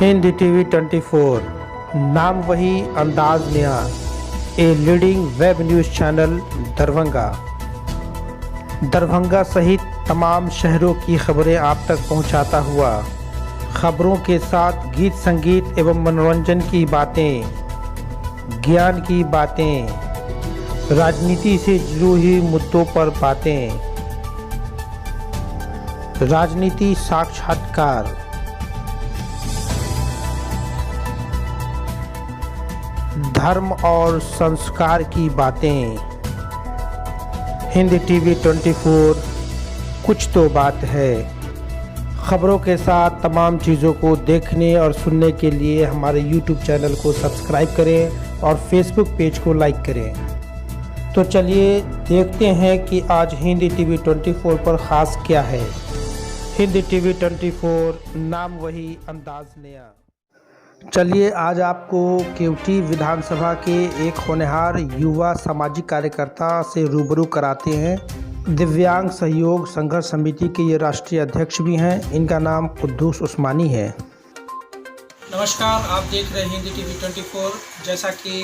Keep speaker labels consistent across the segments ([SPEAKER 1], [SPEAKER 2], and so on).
[SPEAKER 1] Hindi TV 24 नाम वही अंदाज नया, a leading web news channel Darbhanga सहित तमाम शहरों की खबरें आप तक पहुंचाता हुआ खबरों के साथ गीत संगीत एवं मनोरंजन की बातें, ज्ञान की बातें, राजनीति से जुड़ी हुई मुद्दों पर बातें, राजनीति साक्षात्कार, धर्म और संस्कार की बातें। हिंदी टीवी 24 कुछ तो बात है। खबरों के साथ तमाम चीज़ों को देखने और सुनने के लिए हमारे YouTube चैनल को सब्सक्राइब करें और Facebook पेज को लाइक करें। तो चलिए देखते हैं कि आज हिंदी टीवी 24 पर ख़ास क्या है। हिंदी टीवी 24 नाम वही अंदाज नया। चलिए आज आपको केवटी विधानसभा के एक होनहार युवा सामाजिक कार्यकर्ता से रूबरू कराते हैं। दिव्यांग सहयोग संघर्ष समिति के ये राष्ट्रीय अध्यक्ष भी हैं। इनका नाम कुद्दूस उस्मानी है।
[SPEAKER 2] नमस्कार, आप देख रहे हैं हिंदी टीवी 24। जैसा कि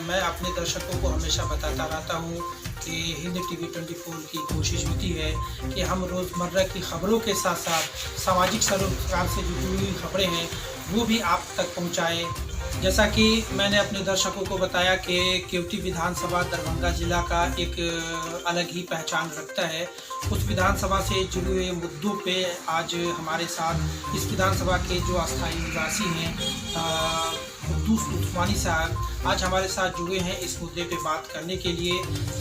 [SPEAKER 2] मैं अपने दर्शकों को हमेशा बताता रहता हूं कि हिंदी टीवी 24 की कोशिश होती है कि हम रोज़मर्रा की खबरों के साथ साथ सामाजिक सरोकार से जुड़ी हुई खबरें हैं वो भी आप तक पहुंचाएं। जैसा कि मैंने अपने दर्शकों को बताया कि केवटी विधानसभा दरभंगा जिला का एक अलग ही पहचान रखता है। उस विधानसभा से जुड़े हुए मुद्दों पे आज हमारे साथ इस विधानसभा के जो अस्थायी निवासी हैं कुद्दूस उस्मानी साहब आज हमारे साथ जुड़े हैं इस मुद्दे पे बात करने के लिए।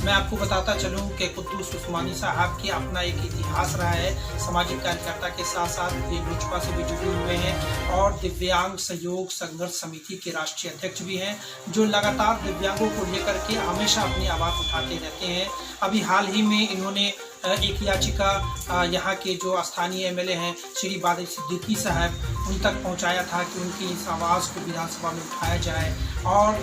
[SPEAKER 2] मैं आपको बताता चलूं कि कुद्दूस उस्मानी साहब की अपना एक इतिहास रहा है। सामाजिक कार्यकर्ता के साथ साथ ये लोजपा से भी जुड़े हुए हैं और दिव्यांग सहयोग संघर्ष समिति के राष्ट्रीय अध्यक्ष भी हैं, जो लगातार दिव्यांगों को लेकर के हमेशा अपनी आवाज़ उठाते रहते हैं। अभी हाल ही में इन्होंने एक याचिका यहाँ के जो स्थानीय एमएलए हैं श्री बादल सिद्दीकी साहब उन तक पहुँचाया था कि उनकी इस आवाज़ को विधानसभा में उठाया जाए और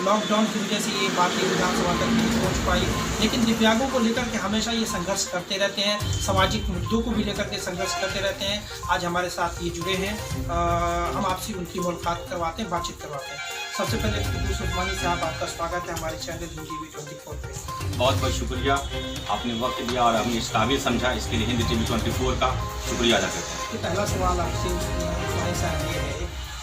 [SPEAKER 2] लॉकडाउन की वजह से ये बातें विधानसभा तक नहीं पहुँच पाई। लेकिन दिव्यांगों को लेकर के हमेशा ये संघर्ष करते रहते हैं, सामाजिक मुद्दों को भी लेकर के संघर्ष करते रहते हैं। आज हमारे साथ ये जुड़े हैं, हम आपसे उनकी मुलाकात करवाते हैं, बातचीत करवाते हैं। सबसे पहले कुद्दूस उस्मानी साहब, आपका स्वागत है हमारे चैनल हिंदी टीवी 24 पे।
[SPEAKER 3] बहुत बहुत शुक्रिया, आपने वक्त दिया और हमें इस काबिल समझा, इसके लिए हिंदी टीवी 24 का शुक्रिया अदा करते हैं।
[SPEAKER 2] तो पहला सवाल आपसे उस्मानी साहब ये है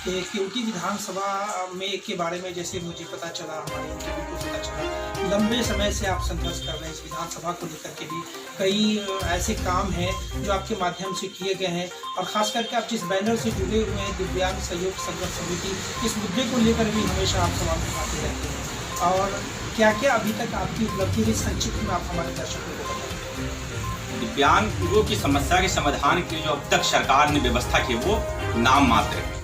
[SPEAKER 2] कि केवटी विधानसभा में के बारे में जैसे मुझे पता चला, हमारे इंटरव्यू को पता चला, लंबे समय से आप संघर्ष कर रहे हैं इस विधानसभा को लेकर के भी। कई ऐसे काम हैं जो आपके माध्यम से किए गए हैं और ख़ास करके आप जिस बैनर से जुड़े हुए हैं दिव्यांग सहयोग संघर्ष समिति, इस मुद्दे को लेकर भी हमेशा आप सवाल उठाते रहते हैं। और क्या क्या अभी तक आपकी उपलब्धि हुई, संक्षिप्त में आप हमारे दर्शकों को बताएं।
[SPEAKER 3] दिव्यांगों की समस्या के समाधान के जो अब तक सरकार ने व्यवस्था की वो नाम मात्र है।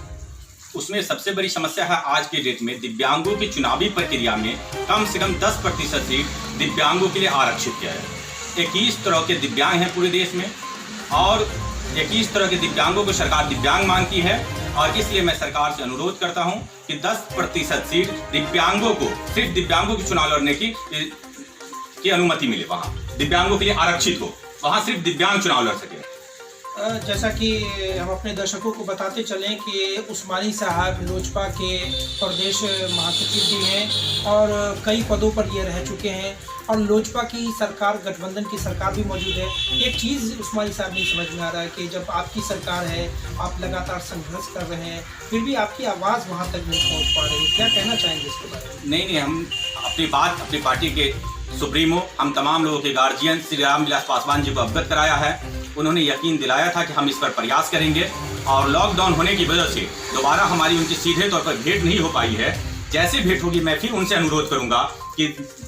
[SPEAKER 3] उसमें सबसे बड़ी समस्या है आज के डेट में दिव्यांगों की चुनावी प्रक्रिया में कम से कम 10% सीट दिव्यांगों के लिए आरक्षित किया है। 21 तरह के दिव्यांग हैं पूरे देश में और 21 तरह के दिव्यांगों को सरकार दिव्यांग मानती है और इसलिए मैं सरकार से अनुरोध करता हूं कि 10% सीट दिव्यांगों को, सिर्फ दिव्यांगों के चुनाव लड़ने की अनुमति मिले, वहां दिव्यांगों के लिए आरक्षित हो, वहां सिर्फ दिव्यांग चुनाव लड़ सके।
[SPEAKER 2] जैसा कि हम अपने दर्शकों को बताते चलें कि उस्मानी साहब लोजपा के प्रदेश महासचिव भी हैं और कई पदों पर ये रह चुके हैं और लोजपा की सरकार, गठबंधन की सरकार भी मौजूद है। एक चीज़ उस्मानी साहब नहीं समझ में आ रहा है कि जब आपकी सरकार है, आप लगातार संघर्ष कर रहे हैं, फिर भी आपकी आवाज़ वहाँ तक नहीं पहुँच पा रही। क्या कहना चाहेंगे इसके बारे में?
[SPEAKER 3] नहीं, हम अपनी बात अपनी पार्टी के सुप्रीमो, हम तमाम लोगों के गार्जियन श्री रामविलास पासवान जी को अवगत कराया है। उन्होंने यकीन दिलाया था कि हम इस पर प्रयास करेंगे और लॉकडाउन होने की वजह से दोबारा हमारी उनकी सीधे तौर पर भेंट नहीं हो पाई है। जैसे भेंट होगी मैं फिर उनसे अनुरोध करूंगा कि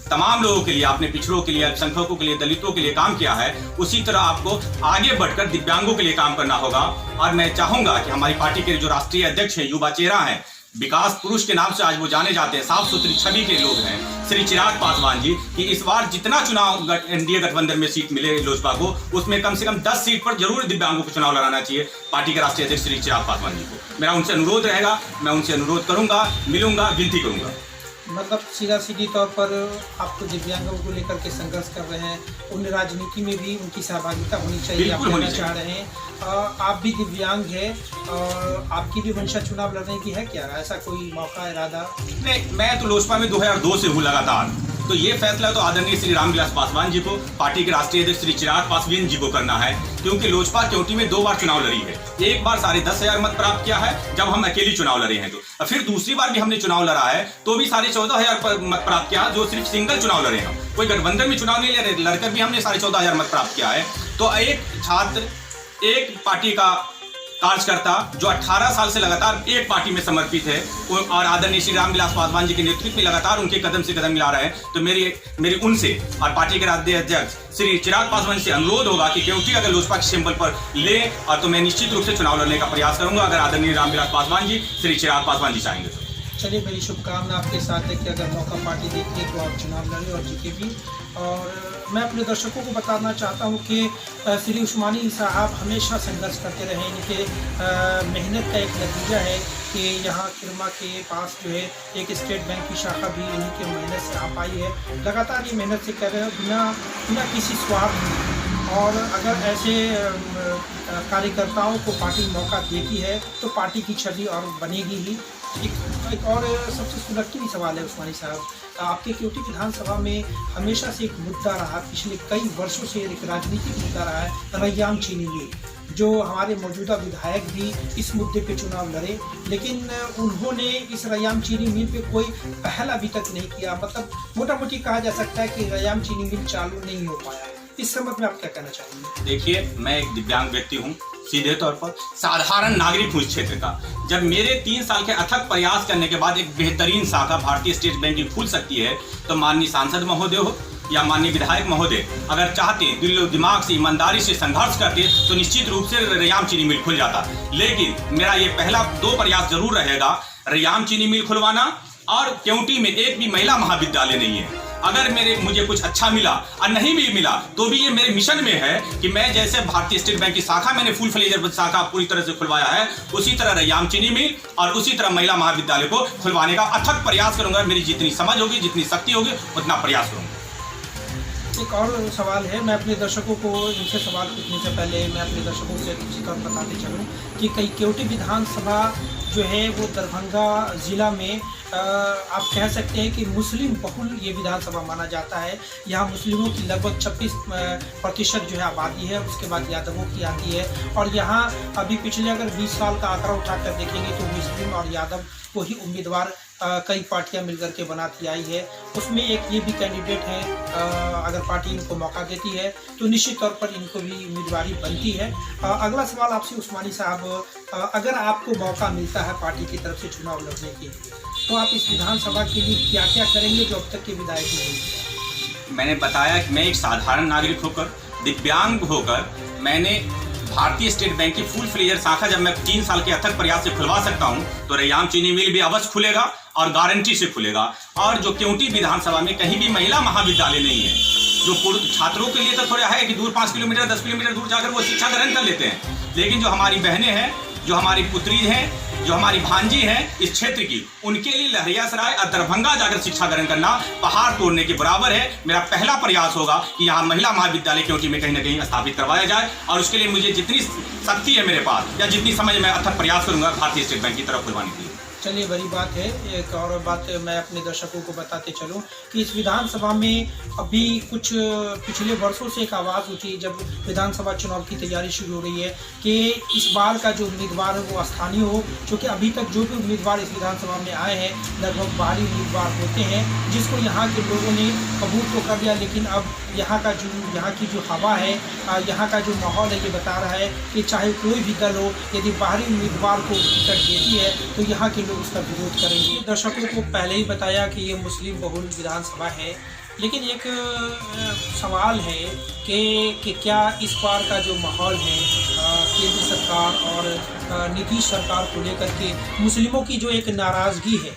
[SPEAKER 3] तमाम लोगों के लिए, आपने पिछड़ों के लिए, अल्पसंख्यकों के लिए, दलितों के लिए काम किया है, उसी तरह आपको आगे बढ़कर दिव्यांगों के लिए काम करना होगा। और मैं चाहूंगा कि हमारी पार्टी के जो राष्ट्रीय अध्यक्ष हैं, युवा चेहरा हैं, विकास पुरुष के नाम से आज वो जाने जाते हैं, साफ सुथरी छवि के लोग हैं, श्री चिराग पासवान जी, कि इस बार जितना चुनाव एनडीए गठबंधन में सीट मिले लोजपा को, उसमें कम से कम 10 सीट पर जरूर दिव्यांगों को चुनाव लड़ाना चाहिए। पार्टी के राष्ट्रीय अध्यक्ष श्री चिराग पासवान जी को मेरा उनसे अनुरोध रहेगा, मैं उनसे अनुरोध करूंगा, मिलूंगा, विनती करूंगा।
[SPEAKER 2] मतलब सीधा सीधी तौर पर आपको दिव्यांगों को लेकर के संघर्ष कर रहे हैं, उन राजनीति में भी उनकी सहभागिता होनी चाहिए, आप कहना चाह रहे हैं। आप भी दिव्यांग है और आपकी भी मंशा चुनाव लड़ने की है क्या? ऐसा कोई मौका, इरादा?
[SPEAKER 3] नहीं, मैं तो लोजपा में 2002 से हूँ लगातार, तो ये फैसला तो आदरणीय श्री रामविलास पासवान जी को, पार्टी के राष्ट्रीय अध्यक्ष श्री चिराग पासवान जी को करना है, क्योंकि लोजपा केवटी में 2 बार चुनाव लड़ी है। एक बार 10,500 मत प्राप्त किया है जब हम अकेली चुनाव लड़े हैं, तो फिर दूसरी बार भी हमने चुनाव लड़ा है तो भी 14,500 मत प्राप्त किया, जो सिर्फ सिंगल चुनाव लड़े हैं, कोई गठबंधन में चुनाव नहीं ले रहे, लड़कर भी हमने 14,500 मत प्राप्त किया है। तो एक छात्र, एक पार्टी का कार्यकर्ता जो 18 साल से लगातार एक पार्टी में समर्पित है और आदरणीय श्री रामविलास पासवान जी के नेतृत्व में लगातार उनके कदम से कदम मिला रहे हैं, तो मेरी उनसे और पार्टी के राष्ट्रीय अध्यक्ष श्री चिराग पासवान से अनुरोध होगा कि केवटी अगर लोजपा के सिंबल पर ले और तो मैं निश्चित रूप से चुनाव लड़ने का प्रयास करूंगा, अगर आदरणीय रामविलास पासवान जी, श्री चिराग पासवान जी चाहेंगे तो।
[SPEAKER 2] चलिए, मेरी शुभकामना आपके साथ है कि अगर मौका पार्टी देती है तो आप चुनाव लड़ें और जीते भी। और मैं अपने दर्शकों को बताना चाहता हूं कि श्री उस्मानी साहब हमेशा संघर्ष करते रहे, इनके मेहनत का एक नतीजा है कि यहाँ किरमा के पास जो है एक स्टेट बैंक की शाखा भी इन्हीं के मेहनत से आ पाई है। लगातार ये मेहनत से कर रहे हैं बिना किसी स्वार्थ। और अगर ऐसे कार्यकर्ताओं को पार्टी मौका देती है तो पार्टी की छवि और बनेगी ही। एक और सबसे सुलगती हुई सवाल है उस्मानी साहब, आपके केवटी विधानसभा में हमेशा से एक मुद्दा रहा, पिछले कई वर्षों से एक राजनीतिक मुद्दा रहा है, रैयाम चीनी मिल, जो हमारे मौजूदा विधायक भी इस मुद्दे पे चुनाव लड़े, लेकिन उन्होंने इस रैयाम चीनी मिल पे कोई पहल अभी तक नहीं किया। मतलब मोटा मोटी कहा जा सकता है कि रैयाम चीनी मिल चालू नहीं हो पाया। इस संबंध में आप क्या कहना चाहेंगे?
[SPEAKER 3] देखिए, मैं एक दिव्यांग व्यक्ति हूँ, सीधे तौर पर साधारण नागरिक हूँ इस क्षेत्र का। जब मेरे 3 साल के अथक प्रयास करने के बाद एक बेहतरीन शाखा भारतीय स्टेट बैंक की खुल सकती है, तो माननीय सांसद महोदय हो या माननीय विधायक महोदय अगर चाहते, दिलो दिमाग से, ईमानदारी से संघर्ष करते, तो निश्चित रूप से रैयाम चीनी मिल खुल जाता। लेकिन मेरा ये पहला 2 प्रयास जरूर रहेगा, रैयाम चीनी मिल खुलवाना, और केवटी में एक भी महिला महाविद्यालय नहीं है। अगर मुझे कुछ अच्छा मिला और नहीं भी मिला तो भी ये मेरे मिशन में है कि मैं जैसे भारतीय स्टेट बैंक की शाखा मैंने फुल फ्लेजर शाखा पूरी तरह से खुलवाया है, उसी तरह रैयाम चीनी मिल और उसी तरह महिला महाविद्यालय को खुलवाने का अथक प्रयास करूंगा। मेरी जितनी समझ होगी, जितनी शक्ति होगी, उतना प्रयास करूंगा।
[SPEAKER 2] एक और सवाल है, मैं अपने दर्शकों को इनसे सवाल पूछने से पहले मैं अपने दर्शकों से किसी तरह बताते चलूँ कि कई केवटी विधानसभा जो है वो दरभंगा ज़िला में आप कह सकते हैं कि मुस्लिम बहुल ये विधानसभा माना जाता है। यहाँ मुस्लिमों की लगभग 26% जो है आबादी है, उसके बाद यादवों की आती है। और यहाँ अभी पिछले अगर 20 साल का आंकड़ा उठाकर देखेंगे तो मुस्लिम और यादव को ही उम्मीदवार कई पार्टियां मिलकर के बनाती आई है। उसमें एक ये भी कैंडिडेट हैं, अगर पार्टी इनको मौका देती है तो निश्चित तौर पर इनको भी उम्मीदवारी बनती है। अगला सवाल आपसे उस्मानी साहब, अगर आपको मौका मिलता है पार्टी की तरफ से चुनाव लड़ने के लिए, तो आप इस विधानसभा के लिए क्या क्या करेंगे जो अब तक के विधायक नहीं?
[SPEAKER 3] मैंने बताया कि मैं एक साधारण नागरिक होकर, दिव्यांग होकर, मैंने भारतीय स्टेट बैंक की फुल फ्लेजर शाखा जब मैं 3 साल के अथक प्रयास से खुलवा सकता हूं, तो रैयाम चीनी मिल भी अवश्य खुलेगा और गारंटी से खुलेगा। और जो केवटी विधानसभा में कहीं भी महिला महाविद्यालय नहीं है, जो छात्रों के लिए तो थोड़ा है कि दूर 5 किलोमीटर 10 किलोमीटर दूर जाकर वो शिक्षा ग्रहण कर लेते हैं, लेकिन जो हमारी बहनें हैं, जो हमारी पुत्री हैं, जो हमारी भांजी हैं इस क्षेत्र की, उनके लिए लहरियासराय और दरभंगा जाकर शिक्षा ग्रहण करना पहाड़ तोड़ने के बराबर है। मेरा पहला प्रयास होगा कि यहाँ महिला महाविद्यालय केवटी में कहीं ना कहीं स्थापित करवाया जाए, और उसके लिए मुझे जितनी शक्ति है मेरे पास या जितनी समझ मैं अथक प्रयास करूंगा भारतीय स्टेट बैंक की तरफ खुलवाने के लिए।
[SPEAKER 2] चलिए, बड़ी बात है। एक और बात मैं अपने दर्शकों को बताते चलूं कि इस विधानसभा में अभी कुछ पिछले वर्षों से एक आवाज़ उठी जब विधानसभा चुनाव की तैयारी शुरू हो रही है कि इस बार का जो उम्मीदवार है वो स्थानीय हो, क्योंकि अभी तक जो भी उम्मीदवार इस विधानसभा में आए हैं लगभग बाहरी उम्मीदवार होते हैं, जिसको यहाँ के लोगों ने कबूल तो कर लिया, लेकिन अब यहाँ की जो हवा है, यहाँ का जो माहौल है, ये बता रहा है कि चाहे कोई भी दल हो, यदि बाहरी उम्मीदवार को टिकट देती है तो यहाँ के लोग उसका विरोध करेंगे। दर्शकों को पहले ही बताया कि ये मुस्लिम बहुल विधानसभा है, लेकिन एक सवाल है कि क्या इस बार का जो माहौल है केंद्र सरकार और नीतीश सरकार को लेकर के मुस्लिमों की जो एक नाराज़गी है,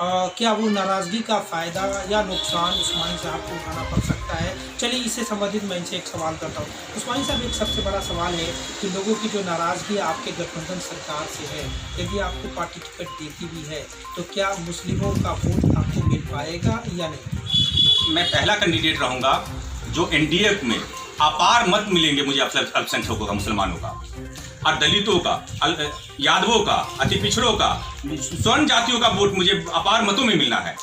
[SPEAKER 2] क्या वो नाराज़गी का फ़ायदा या नुकसान उस्मानी साहब को उठाना पड़ सकता है। चलिए इससे संबंधित मैं इनसे एक सवाल करता हूँ। उस्मानी साहब, एक सबसे बड़ा सवाल है कि लोगों की जो नाराज़गी आपके गठबंधन सरकार से है, यदि आपको पार्टी टिकट देती भी है तो क्या मुस्लिमों का वोट आपको मिल पाएगा या नहीं?
[SPEAKER 3] मैं पहला कैंडिडेट रहूँगा जो एनडीए में अपार मत मिलेंगे मुझे अल्पसंख्यकों का, मुसलमानों का और दलितों का, यादवों का, अति पिछड़ों का, स्वर्ण जातियों का वोट मुझे अपार मतों में मिलना है।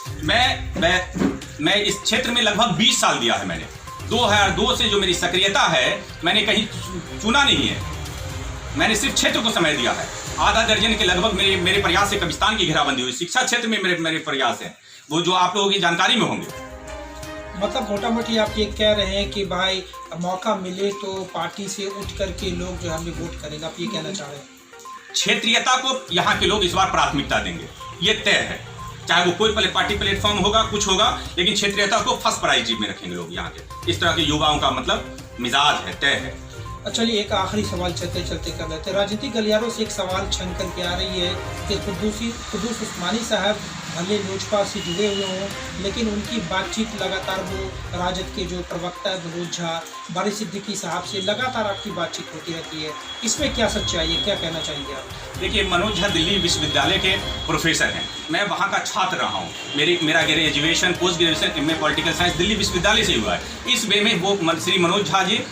[SPEAKER 3] मैं इस क्षेत्र में लगभग 20 साल दिया है मैंने। 2002 से जो मेरी सक्रियता है, मैंने कहीं चुना नहीं है, मैंने सिर्फ क्षेत्र को समय दिया है। आधा दर्जन के लगभग मेरे प्रयास से कब्रिस्तान की घेराबंदी हुई। शिक्षा क्षेत्र में मेरे प्रयास हैं, वो जो आप लोगों की जानकारी में होंगे।
[SPEAKER 2] मतलब मोटा मोटी आप ये कह रहे हैं कि भाई मौका मिले तो पार्टी से उठ करके लोग जो हमें वोट करेंगे, आप ये कहना चाह रहे हैं?
[SPEAKER 3] क्षेत्रीयता को यहाँ के लोग इस बार प्राथमिकता देंगे, ये तय है। चाहे वो कोई पार्टी प्लेटफॉर्म होगा, कुछ होगा, लेकिन क्षेत्रीयता को फर्स्ट प्रायोरिटी में रखेंगे लोग यहाँ के। इस तरह के युवाओं का मतलब मिजाज है, तय है।
[SPEAKER 2] चलिए एक आखिरी सवाल चलते चलते कर लेते हैं। राजनीतिक गलियारों से एक सवाल छन करके आ रही है कि कुद्दूस उस्मानी साहब भले लोजपा से जुड़े हुए हों, लेकिन उनकी बातचीत लगातार वो राजद के जो प्रवक्ता है मनोज झा, बारिश सिद्दीकी साहब से लगातार आपकी बातचीत होती रहती है, इसमें क्या सच्चाई है, क्या कहना चाहेंगे आप?
[SPEAKER 3] देखिए, मनोज झा दिल्ली विश्वविद्यालय के प्रोफेसर हैं, मैं वहाँ का छात्र रहा हूँ। मेरा graduation, post graduation MA political science Delhi विश्वविद्यालय से हुआ है। इस वे में वो श्री मनोज झा जी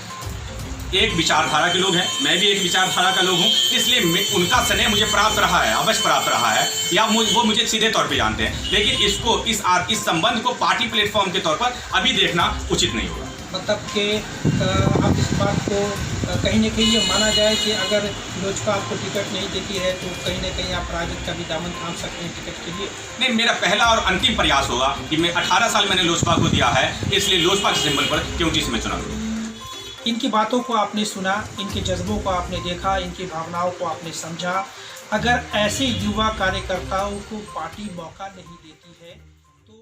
[SPEAKER 3] एक विचारधारा के लोग हैं, मैं भी एक विचारधारा का लोग हूँ, इसलिए उनका स्नेह मुझे प्राप्त रहा है, अवश्य प्राप्त रहा है, या वो मुझे सीधे तौर पे जानते हैं। लेकिन इस संबंध को पार्टी प्लेटफॉर्म के तौर पर अभी देखना उचित नहीं होगा।
[SPEAKER 2] मतलब कि आप इस बात को कहीं न कहीं ये माना जाए कि अगर लोजपा आपको टिकट नहीं देती है तो कहीं न कहीं आप राजद का भी दामन थाम सकते हैं टिकट के लिए?
[SPEAKER 3] नहीं, मेरा पहला और अंतिम प्रयास होगा कि मैं 18 साल मैंने लोजपा को दिया है, इसलिए लोजपा के सिंबल पर क्यों इसमें चुनाव लूँ।
[SPEAKER 2] इनकी बातों को आपने सुना, इनके जज्बों को आपने देखा, इनकी भावनाओं को आपने समझा। अगर ऐसे युवा कार्यकर्ताओं को पार्टी मौका नहीं देती है तो